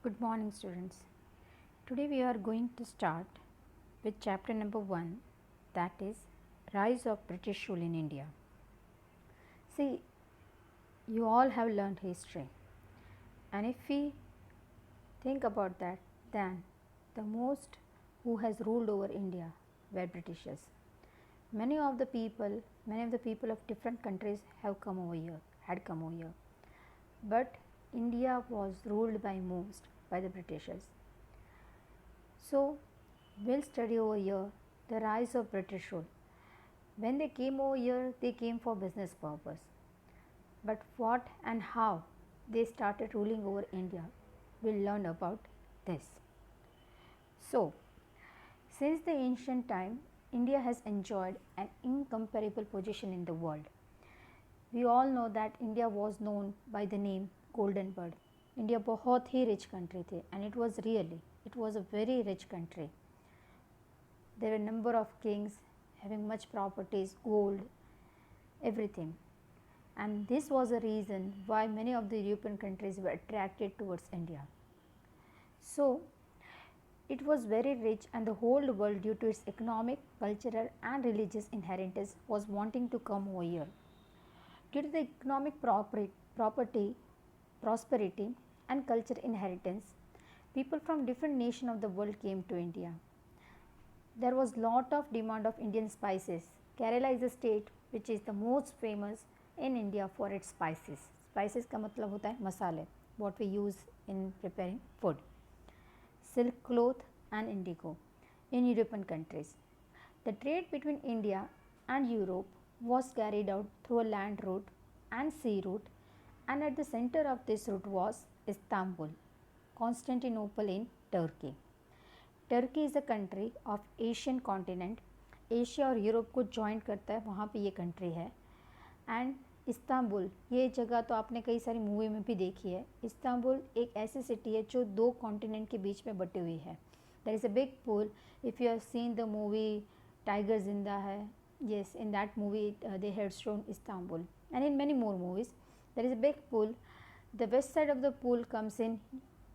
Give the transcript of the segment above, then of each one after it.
Good morning, students. Today we are going to start with chapter number 1, that is Rise of British Rule in India. See, you all have learned history, and if we think about that, then the most who has ruled over India were Britishers. Many of the people of different countries have come over here, had come over here, but India was ruled by most by the Britishers. So, we'll study over here the rise of British rule. When they came over here, they came for business purpose. But what and how they started ruling over India, we'll learn about this. So, since the ancient time, India has enjoyed an incomparable position in the world. We all know that India was known by the name Golden Bird. India बहुत ही rich country थी and it was a very rich country. There were number of kings having much properties, gold, everything, and this was a reason why many of the European countries were attracted towards India. So it was very rich, and the whole world, due to its economic, cultural and religious inheritance, was wanting to come over here. Due to the economic prosperity and culture inheritance, people from different nations of the world came to India. There was lot of demand of Indian spices. Kerala is a state which is the most famous in India for its spices. Spices का मतलब होता है मसाले, what we use in preparing food. Silk cloth and indigo in European countries. The trade between India and Europe was carried out through a land route and sea route, and at the center of this route was Istanbul, Constantinople in Turkey. Turkey is a country of Asian continent. Asia और Europe को joint करता है, वहाँ पे ये country है. And Istanbul, ये जगह तो आपने कई सारी मूवी में भी देखी है. इस्तांबुल एक ऐसी सिटी है जो दो कॉन्टिनेंट के बीच में बटी हुई है. There is a big pool. If you have seen the movie Tiger Zinda Hai, yes, in that movie they had shown Istanbul, and in many more movies. There is a big pool. The west side of the pool comes in,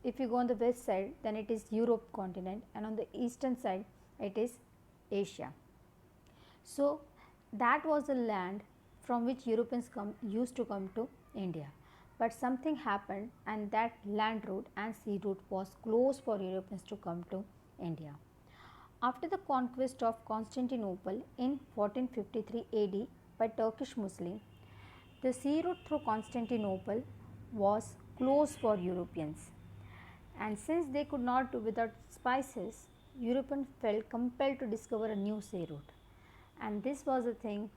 if you go on the west side, then it is Europe continent, and on the eastern side it is Asia. So that was the land from which Europeans used to come to India. But something happened, and that land route and sea route was closed for Europeans to come to India. After the conquest of Constantinople in 1453 AD by Turkish Muslims, the sea route through Constantinople was closed for Europeans. And since they could not do without spices, Europeans felt compelled to discover a new sea route. And this was the thing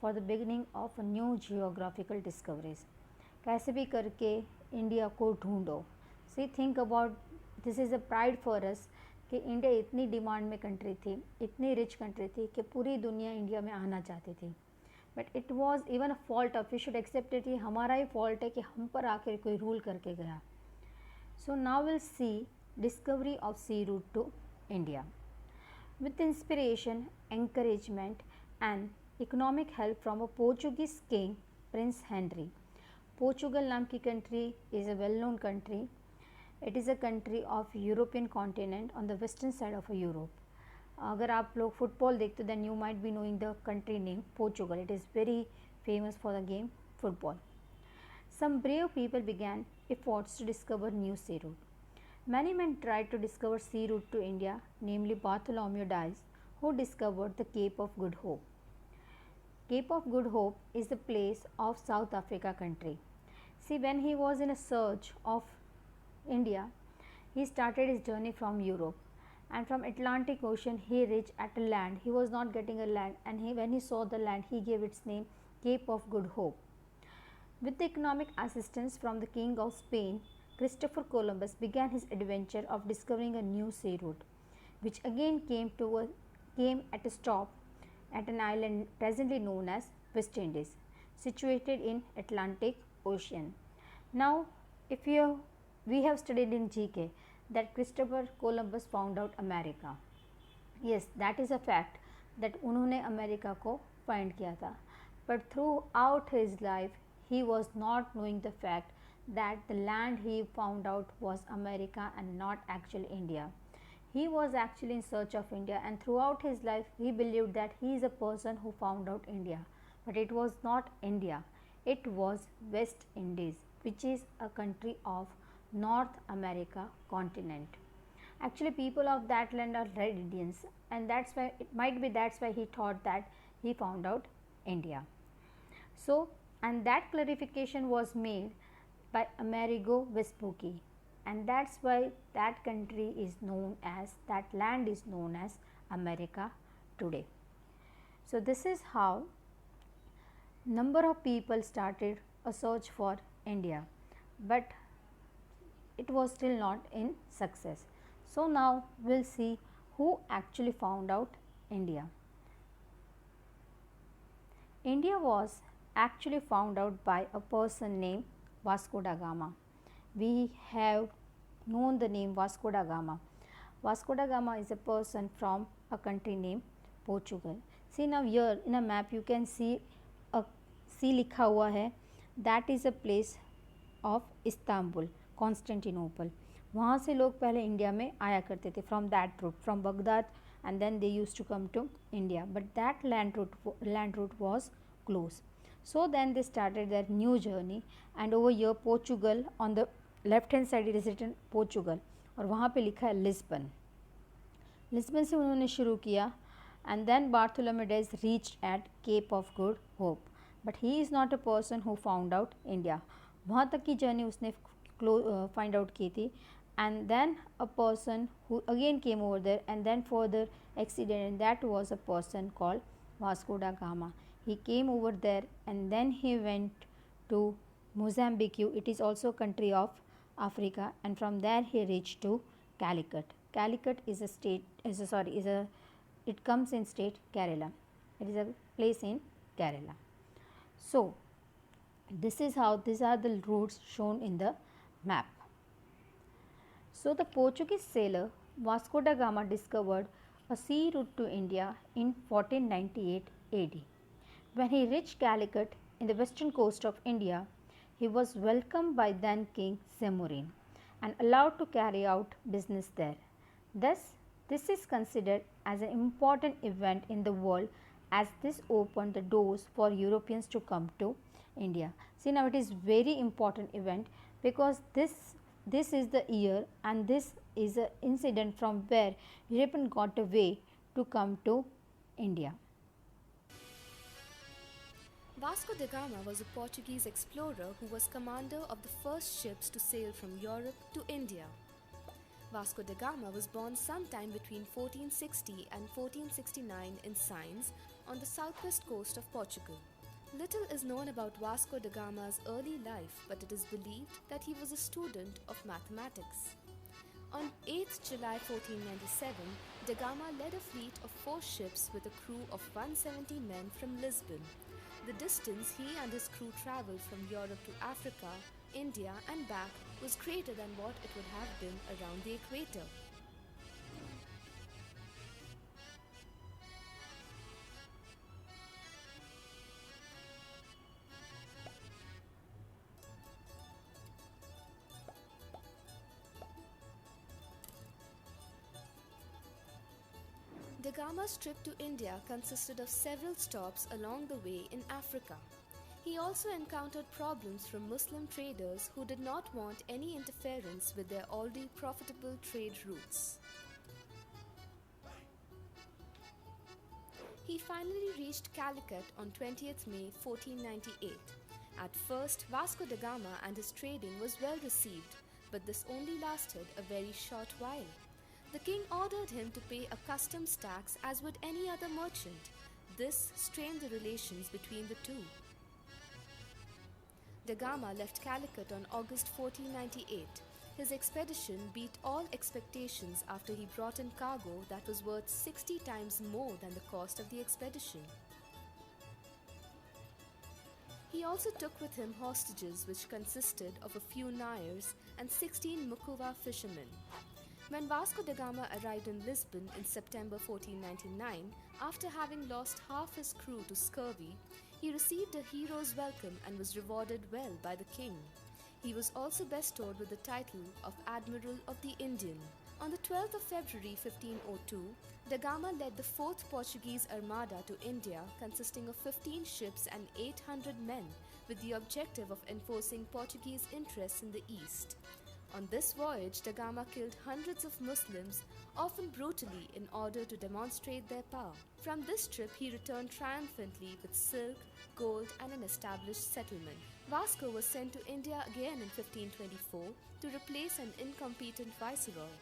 for the beginning of a new geographical discoveries. कैसे भी करके India को ढूंढो. See, think about, this is a pride for us कि India इतनी demand में country थी, इतनी रिच कंट्री थी कि पूरी दुनिया इंडिया में आना चाहती थी. But it was even a fault of, we should accept it, हमारा ही फॉल्ट है कि हम पर आकर कोई रूल करके गया. So now will see discovery of sea route to India with inspiration, encouragement and economic help from a Portuguese king prince Henry. Portugal नाम की country is a well known country. It is a country of European continent on the western side of Europe. अगर आप लोग football देखते हो then you might be knowing the country name Portugal. It is very famous for the game football. Some brave people began efforts to discover new sea route. Many men tried to discover sea route to India, namely Bartholomew Dias, who discovered the Cape of Good Hope. Cape of Good Hope is the place of South Africa country. See, when he was in a search of India, he started his journey from Europe, and from Atlantic Ocean he reached at a land. He was not getting a land, and when he saw the land, he gave its name Cape of Good Hope. With the economic assistance from the King of Spain, Christopher Columbus began his adventure of discovering a new sea route, which again came at a stop at an island presently known as West Indies, situated in Atlantic Ocean. Now, we have studied in GK that Christopher Columbus found out America. Yes, that is a fact that उन्होंने America को find किया था. But throughout his life, he was not knowing the fact that the land he found out was America and not actual India. He was actually in search of India, and throughout his life he believed that he is a person who found out India. But it was not India, it was West Indies, which is a country of North America continent. Actually, people of that land are red Indians, and that's why it might be that's why he thought that he found out India. So, and that clarification was made by Amerigo Vespucci, and that's why that country is known as, that land is known as America today. So, this is how number of people started a search for India, but it was still not in success. So, now we will see who actually found out India. India was actually found out by a person named Vasco da Gama. We have known the name Vasco da Gama. Vasco da Gama is a person from a country named Portugal. See, now here in a map you can see a C लिखा हुआ है, that is a place of Istanbul, Constantinople. वहाँ से लोग पहले India में आया करते थे, from that route, from Baghdad, and then they used to come to India, but that land route was closed. So then they started their new journey, and over here Portugal, on the left hand side it is written Portugal, और वहाँ पे लिखा है Lisbon. Lisbon से उन्होंने शुरू किया, and then Bartholomew reached at Cape of Good Hope, but he is not a person who found out India. वहाँ तक की जर्नी उसने find out की थी, and then a person who again came over there and then further exceeded, and that was a person called Vasco da Gama. He came over there and then he went to Mozambique. It is also a country of Africa, and from there he reached to Calicut. Calicut is a state, it comes in state Kerala. It is a place in Kerala. So, these are the routes shown in the map. So, the Portuguese sailor Vasco da Gama discovered a sea route to India in 1498 AD. When he reached Calicut in the western coast of India, he was welcomed by then King Semurin and allowed to carry out business there. Thus, this is considered as an important event in the world, as this opened the doors for Europeans to come to India. See, now it is very important event because this is the year, and this is an incident from where European got a way to come to India. Vasco da Gama was a Portuguese explorer who was commander of the first ships to sail from Europe to India. Vasco da Gama was born sometime between 1460 and 1469 in Sines on the southwest coast of Portugal. Little is known about Vasco da Gama's early life, but it is believed that he was a student of mathematics. On 8th July 1497, da Gama led a fleet of 4 ships with a crew of 170 men from Lisbon. The distance he and his crew travelled from Europe to Africa, India and back was greater than what it would have been around the equator. Da Gama's trip to India consisted of several stops along the way in Africa. He also encountered problems from Muslim traders who did not want any interference with their already profitable trade routes. He finally reached Calicut on 20th May 1498. At first, Vasco da Gama and his trading was well received, but this only lasted a very short while. The king ordered him to pay a customs tax as would any other merchant. This strained the relations between the two. Da Gama left Calicut on August 1498. His expedition beat all expectations after he brought in cargo that was worth 60 times more than the cost of the expedition. He also took with him hostages which consisted of a few Nayars and 16 Mukuva fishermen. When Vasco da Gama arrived in Lisbon in September 1499, after having lost half his crew to scurvy, he received a hero's welcome and was rewarded well by the king. He was also bestowed with the title of Admiral of the Indian. On the 12th of February 1502, da Gama led the 4th Portuguese Armada to India, consisting of 15 ships and 800 men, with the objective of enforcing Portuguese interests in the East. On this voyage, da Gama killed hundreds of Muslims, often brutally, in order to demonstrate their power. From this trip, he returned triumphantly with silk, gold, and an established settlement. Vasco was sent to India again in 1524 to replace an incompetent viceroy.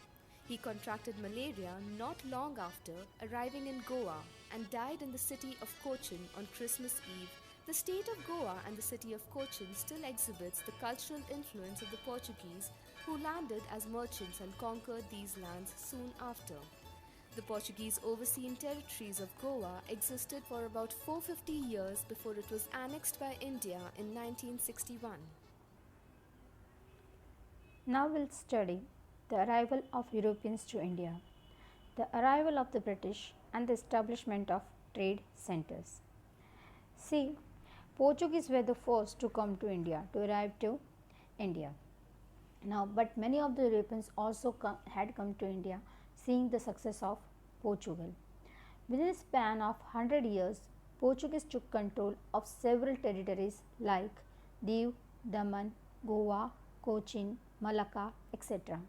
He contracted malaria not long after arriving in Goa and died in the city of Cochin on Christmas Eve. The state of Goa and the city of Cochin still exhibits the cultural influence of the Portuguese who landed as merchants and conquered these lands soon after. The Portuguese overseen territories of Goa existed for about 450 years before it was annexed by India in 1961. Now we'll study the arrival of Europeans to India, the arrival of the British and the establishment of trade centers. See, Portuguese were the first to come to India, to arrive to India. Now, but many of the Europeans also had come to India, seeing the success of Portugal. Within a span of 100 years, Portuguese took control of several territories like Diu, Daman, Goa, Cochin, Malacca, etc.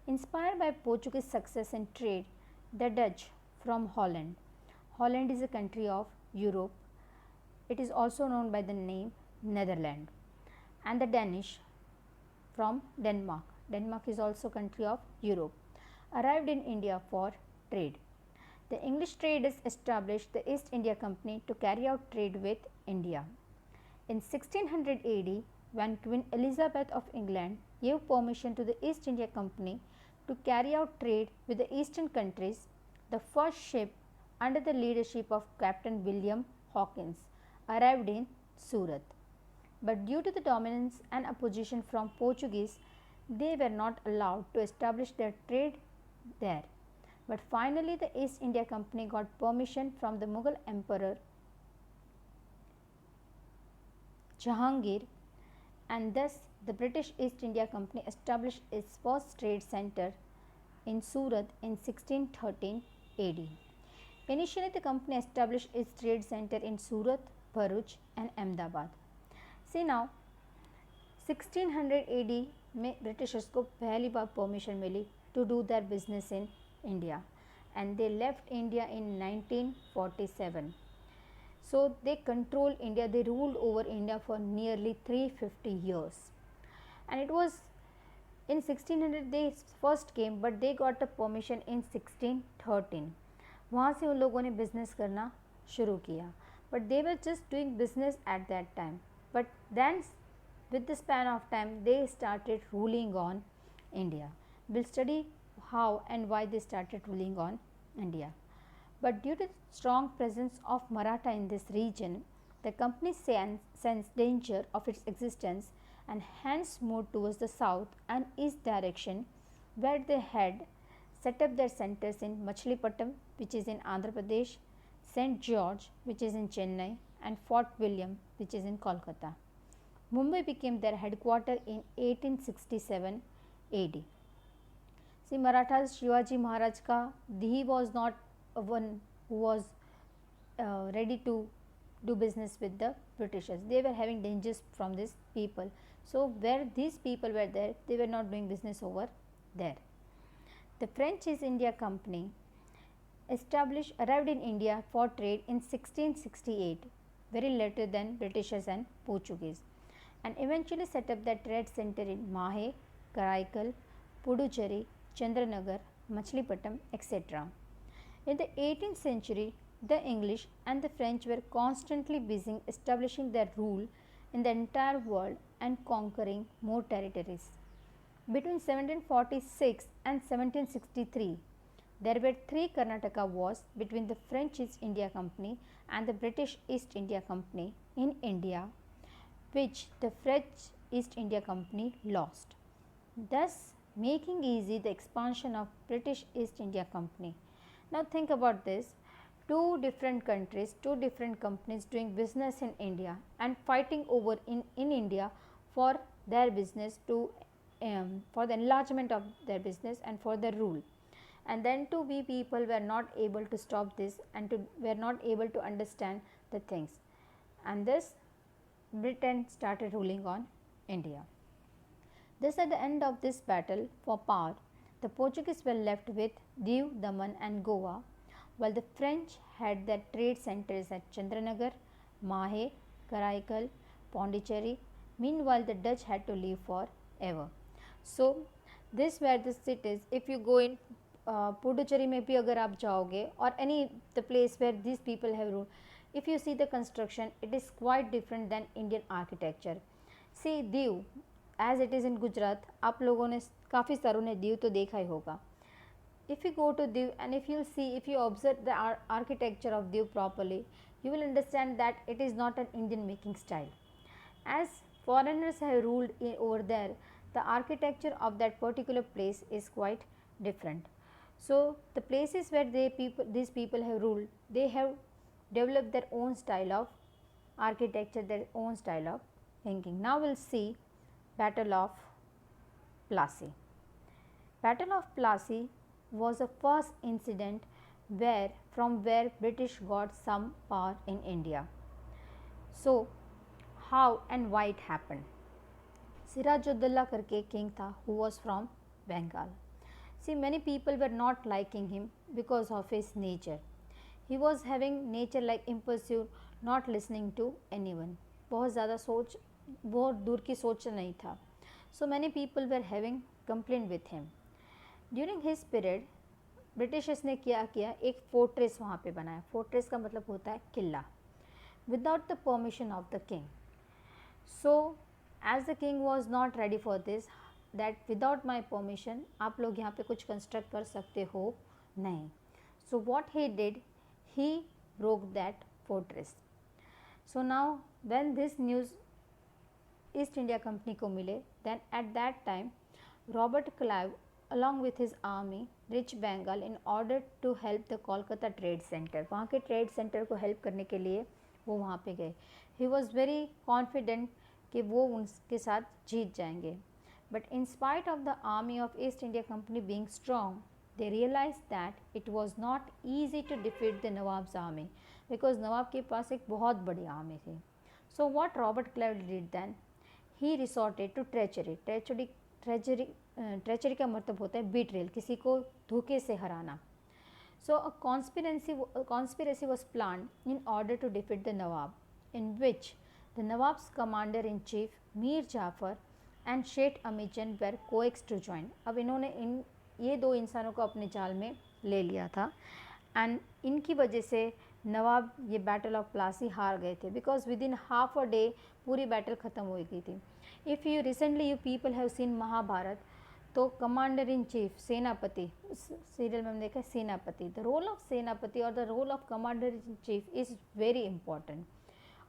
Inspired by Portuguese success in trade, the Dutch from Holland. Holland is a country of Europe. It is also known by the name Netherlands. And the Danish from Denmark. Denmark is also a country of Europe. Arrived in India for trade. The English traders established the East India Company to carry out trade with India. In 1600 AD, when Queen Elizabeth of England gave permission to the East India Company to carry out trade with the eastern countries, the first ship under the leadership of Captain William Hawkins arrived in Surat. But due to the dominance and opposition from Portuguese, they were not allowed to establish their trade there. But finally, the East India Company got permission from the Mughal Emperor Jahangir, and thus the British East India Company established its first trade center in Surat in 1613 AD. Initially, the company established its trade center in Surat, Bharuch and Ahmedabad. See now, 1600 AD में Britishers को पहली बार permission मिली to do their business in India, and they left India in 1947. So they controlled India, they ruled over India for nearly 350 years. And it was in 1600 they first came, but they got a permission in 1613. वहाँ से उन लोगों ने business करना शुरू किया, but they were just doing business at that time. But then with the span of time they started ruling on India. We'll study how and why they started ruling on India. But due to the strong presence of Maratha in this region, the company sensed danger of its existence and hence moved towards the south and east direction, where they had set up their centers in Machilipattam, which is in Andhra Pradesh, St. George, which is in Chennai, and Fort William, which is in Kolkata. Mumbai became their headquarters in 1867 AD. See, Marathas, Shivaji Maharaj ka, he was not one who was ready to do business with the Britishers. They were having dangers from these people. So where these people were there, they were not doing business over there. The French East India Company arrived in India for trade in 1668, very later than Britishers and Portuguese, and eventually set up their trade center in Mahe, Karaikal, Puducherry, Chandranagar, Machilipattam, etc. In the 18th century, the English and the French were constantly busy establishing their rule in the entire world and conquering more territories. Between 1746 and 1763, there were 3 Karnataka wars between the French East India Company and the British East India Company in India, which the French East India Company lost, thus making easy the expansion of British East India Company. Now think about this, 2 different countries, 2 different companies doing business in India and fighting over in India for their business to for the enlargement of their business and for their rule. And then too we people were not able to stop this and were not able to understand the things, and this Britain started ruling on India. Thus at the end of this battle for power, the Portuguese were left with Diu, Daman and Goa, while the French had their trade centers at Chandranagar, Mahe, Karaikal, Pondicherry. Meanwhile, the Dutch had to leave forever. So, these were the cities. If you go in Puducherry में भी अगर आप जाओगे और any the place where this people have rule, if you see the construction it is quite different than Indian architecture. See Diu as it is in Gujarat, आप लोगों ने काफ़ी सारों ने दीव तो देखा ही होगा. If you go to Diu and if you observe the architecture of Diu properly, you will understand that it is not an Indian making style. As foreigners have ruled over there, the architecture of that particular place is quite different. So, the places where these people have ruled, they have developed their own style of architecture, their own style of thinking. Now, we will see Battle of Plassey. Battle of Plassey was the first incident from where British got some power in India. So, how and why it happened? Sirajuddaula karke king tha who was from Bengal. See, many people were not liking him because of his nature. He was having nature like impulsive, not listening to anyone. बहुत ज़्यादा सोच, बहुत दूर की सोच नहीं था. So many people were having complaint with him. During his period, Britishers ने क्या किया, एक फोर्ट्रेस वहाँ पे बनाया. फोर्ट्रेस का मतलब होता है किला, without the permission of the king. So as the king was not ready for this, that without my permission आप लोग यहाँ पे कुछ कंस्ट्रक्ट कर सकते हो नहीं. So what he did, he broke that fortress. So now when this news East India Company को मिले, then at that time Robert Clive along with his army reached Bengal in order to help the Kolkata trade center. वहाँ के trade centre को help करने के लिए वो वहाँ पे गए. He was very confident कि वो उनके साथ जीत जाएंगे. But in spite of the army of East India Company being strong, they realized that it was not easy to defeat the Nawab's army because नवाब के पास एक बहुत बड़ी आर्मी थी. So what Robert Clive did then? He resorted to treachery. Treachery का मतलब होता है बीट्रेल, किसी को धोखे से हराना. So a conspiracy was plan in order to defeat the Nawab, in which the Nawab's commander in chief Mir Jafar and Sheikh Amichand were coaxed to join. अब इन्होंने ये दो इंसानों को अपने जाल में ले लिया था एंड इनकी वजह से नवाब ये बैटल ऑफ प्लासी हार गए थे, because within half a day पूरी बैटल ख़त्म हो गई थी. If you recently you people have seen Mahabharat, तो कमांडर इन चीफ सेनापति, उस सीरियल में हम देखा सेनापति, द रोल ऑफ सेनापति और the role of commander in chief is very important,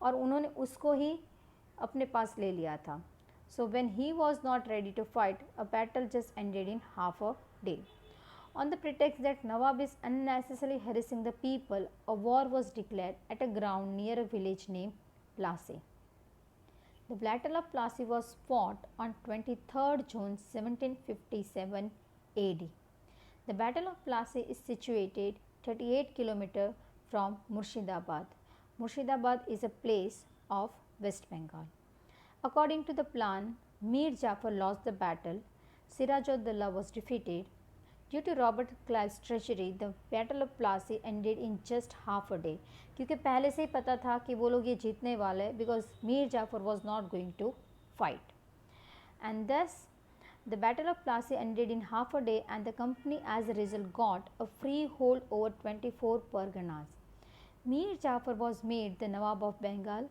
और उन्होंने उसको ही अपने पास ले लिया था. So when he was not ready to fight, a battle just ended in half a day. On the pretext that Nawab is unnecessarily harassing the people, a war was declared at a ground near a village named Plassey. The Battle of Plassey was fought on 23rd June 1757 AD. The Battle of Plassey is situated 38 km from Murshidabad. Murshidabad is a place of West Bengal. According to the plan, Mir Jafar lost the battle. Sirajuddaula was defeated. Due to Robert Clive's treachery, the Battle of Plassey ended in just half a day. क्योंकि पहले से ही पता था कि वो लोग ये जीतने वाले, because Mir Jafar was not going to fight. And thus, the Battle of Plassey ended in half a day, and the company as a result got a freehold over 24 parganas. Mir Jafar was made the Nawab of Bengal.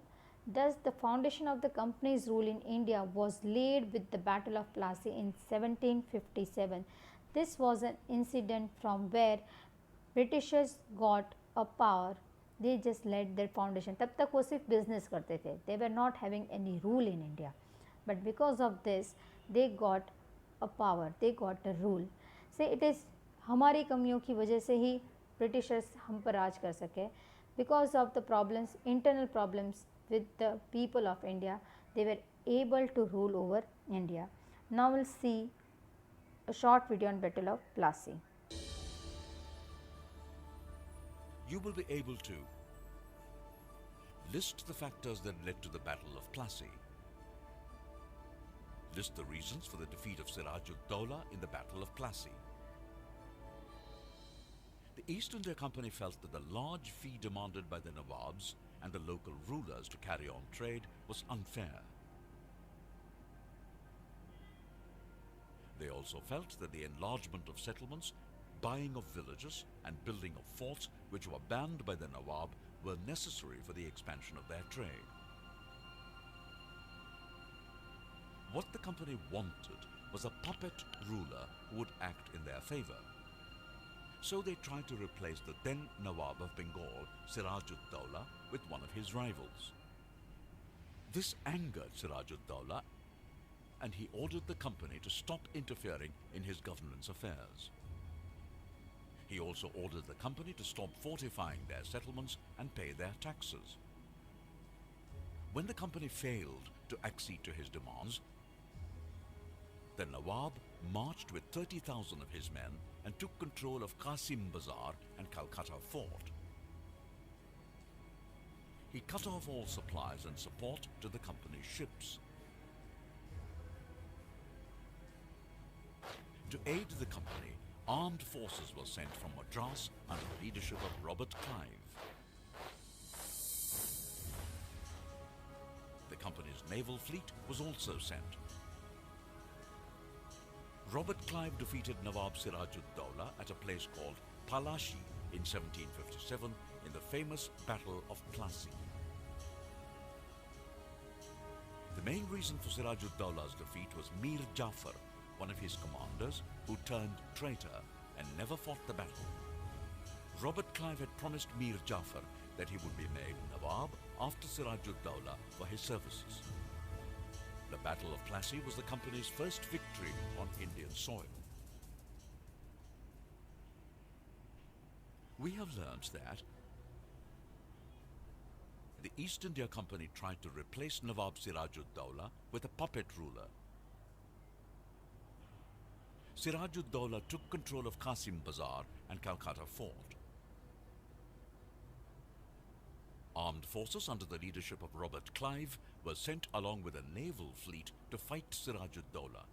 Thus, the foundation of the company's rule in India was laid with the Battle of Plassey in 1757. This was an incident from where Britishers got a power. They just laid their foundation. तब तक वो सिर्फ business करते थे. They were not having any rule in India. But because of this, they got a power. They got a rule. So it is हमारी कमियों की वजह से ही Britishers हम पर राज कर सके. Because of the problems, internal problems with the people of India, they were able to rule over India. Now we'll see a short video on Battle of Plassey. You will be able to list the factors that led to the Battle of Plassey. List the reasons for the defeat of Siraj-ud-Dowlah in the Battle of Plassey. The East India Company felt that the large fee demanded by the Nawabs and the local rulers to carry on trade was unfair. They also felt that the enlargement of settlements, buying of villages and building of forts which were banned by the Nawab were necessary for the expansion of their trade. What the company wanted was a puppet ruler who would act in their favor. So they tried to replace the then Nawab of Bengal, Siraj-ud-Dowlah, with one of his rivals. This angered Siraj-ud-Dowlah, and he ordered the company to stop interfering in his government's affairs. He also ordered the company to stop fortifying their settlements and pay their taxes. When the company failed to accede to his demands, the Nawab marched with 30,000 of his men and took control of Qasim Bazar and Calcutta Fort. He cut off all supplies and support to the company's ships. To aid the company, armed forces were sent from Madras under the leadership of Robert Clive. The company's naval fleet was also sent. Robert Clive defeated Nawab Siraj-ud-Dowlah at a place called Palashi in 1757 in the famous Battle of Plassey. The main reason for Siraj-ud-Dowlah's defeat was Mir Jafar, one of his commanders, who turned traitor and never fought the battle. Robert Clive had promised Mir Jafar that he would be made Nawab after Siraj-ud-Dowlah for his services. The Battle of Plassey was the company's first victory on Indian soil. We have learnt that the East India Company tried to replace Nawab Siraj-ud-Dowlah with a puppet ruler. Siraj-ud-Dowlah took control of Qasim Bazar and Calcutta Fort. Armed forces under the leadership of Robert Clive were sent along with a naval fleet to fight Siraj-ud-Dowlah.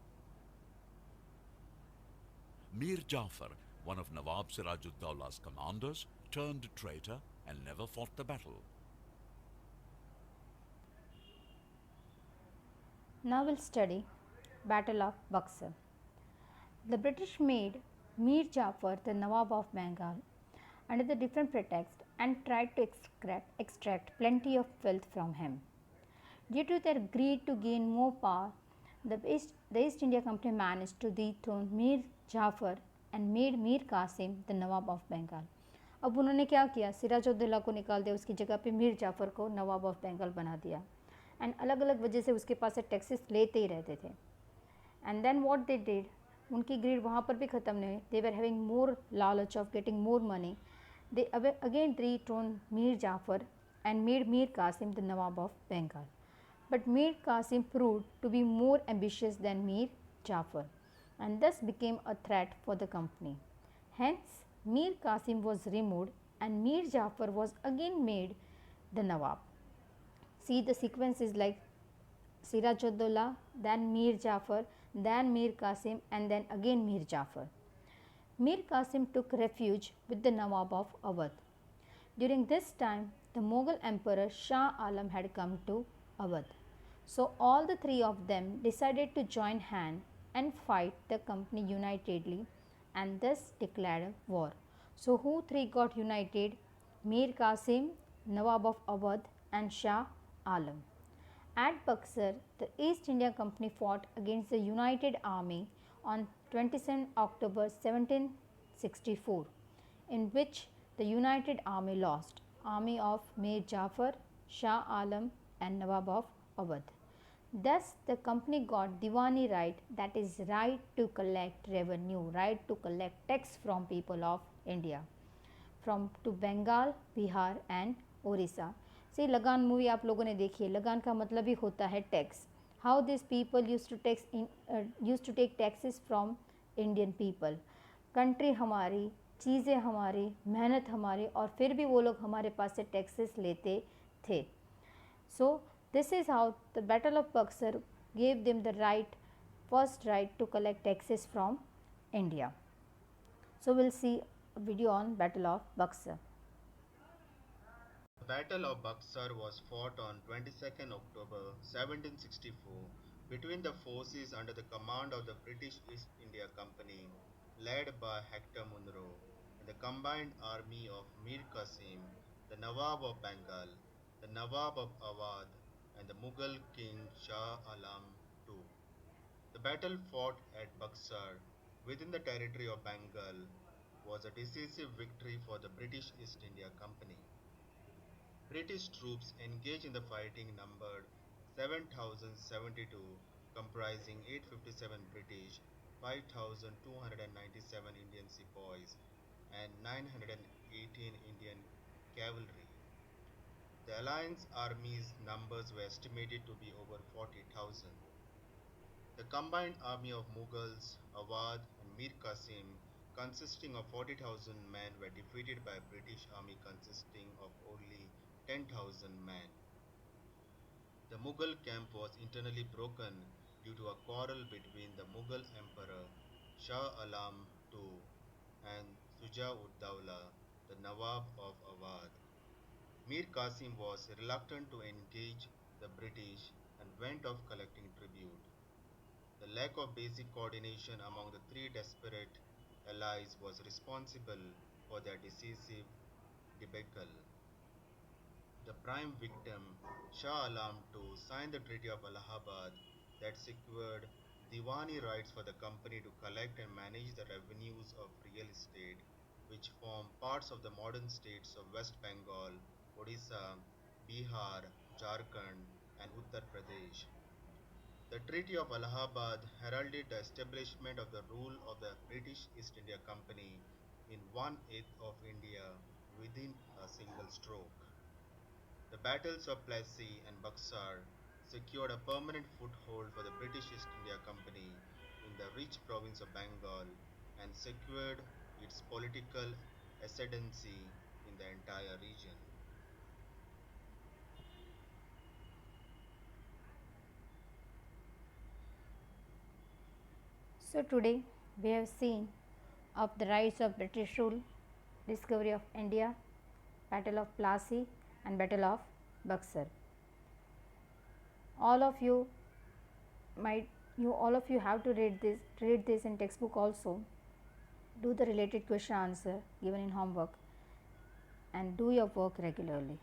Mir Jafar, one of Nawab Siraj-ud-Dowlah's commanders, turned traitor and never fought the battle. Now we'll study Battle of Buxar. The British made Mir Jafar the Nawab of Bengal under the different pretext and tried to extract plenty of wealth from him. Due to their greed to gain more power, the East India Company managed to dethrone Mir Jafar and made Mir Qasim the Nawab of Bengal. अब उन्होंने क्या किया, सिराजुद्दौला को निकाल दिया, उसकी जगह पे मीर जाफ़र को नवाब ऑफ बंगाल बना दिया एंड अलग अलग वजह से उसके पास से टैक्सेस लेते ही रहते थे. And then what they did, उनकी ग्रीड वहाँ पर भी ख़त्म नहीं हुई. दे वर हैविंग मोर लालच of getting more money. They again dethroned Mir Jafar and made Mir Qasim the Nawab of Bengal. But Mir Qasim proved to be more ambitious than Mir Jafar and thus became a threat for the company. Hence, Mir Qasim was removed and Mir Jafar was again made the Nawab. See, the sequence is like Siraj-ud-Dowlah, then Mir Jafar, then Mir Qasim, and then again Mir Jafar. Mir Qasim took refuge with the Nawab of Awadh. During this time, the Mughal Emperor Shah Alam had come to Awadh. So all the three of them decided to join hand and fight the company unitedly and thus declared war. So who three got united? Mir Qasim, Nawab of Awadh and Shah Alam. At Buxar, the East India Company fought against the United Army on 27 October 1764, in which the United Army lost, army of Mir Jafar, Shah Alam and Nawab of Awadh. Thus, the company got Diwani right, that is right to collect revenue, right to collect tax from people of India, from to Bengal, Bihar and Orissa. सी लगान movie आप लोगों ने देखी है, लगान का मतलब ही होता है tax. How this people use to take taxes from Indian people. Country हमारी, चीज़ें हमारी, मेहनत हमारी, और फिर भी वो लोग हमारे पास से टैक्सेस लेते थे. So this is how the Battle of Buxar gave them the first right to collect taxes from India. So we'll see a video on Battle of Buxar. The Battle of Buxar was fought on 22nd October 1764 between the forces under the command of the British East India Company led by Hector Munro and the combined army of Mir Qasim, the Nawab of Bengal, the Nawab of Awadh, and the Mughal king Shah Alam II. The battle fought at Buxar within the territory of Bengal was a decisive victory for the British East India Company. British troops engaged in the fighting numbered 7,072, comprising 857 British, 5,297 Indian sepoys, and 918 Indian cavalry. The Alliance army's numbers were estimated to be over 40,000. The combined army of Mughals, Awadh, and Mir Qasim, consisting of 40,000 men, were defeated by a British army consisting of only 10,000 men. The Mughal camp was internally broken due to a quarrel between the Mughal emperor Shah Alam II and Shuja-ud-Dawla, the Nawab of Awadh. Mir Qasim was reluctant to engage the British and went off collecting tribute. The lack of basic coordination among the three desperate allies was responsible for their decisive debacle. The prime victim, Shah Alam II, signed the Treaty of Allahabad that secured Diwani rights for the company to collect and manage the revenues of real estate, which form parts of the modern states of West Bengal, Odisha, Bihar, Jharkhand, and Uttar Pradesh. The Treaty of Allahabad heralded the establishment of the rule of the British East India Company in one-eighth of India within a single stroke. The battles of Plassey and Buxar secured a permanent foothold for the British East India Company in the rich province of Bengal and secured its political ascendancy in the entire region. So today we have seen of the rise of British rule, discovery of India, Battle of Plassey, and Battle of Buxar. All of you all of you have to read this in textbook also. Do the related question answer given in homework and do your work regularly.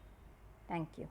Thank you.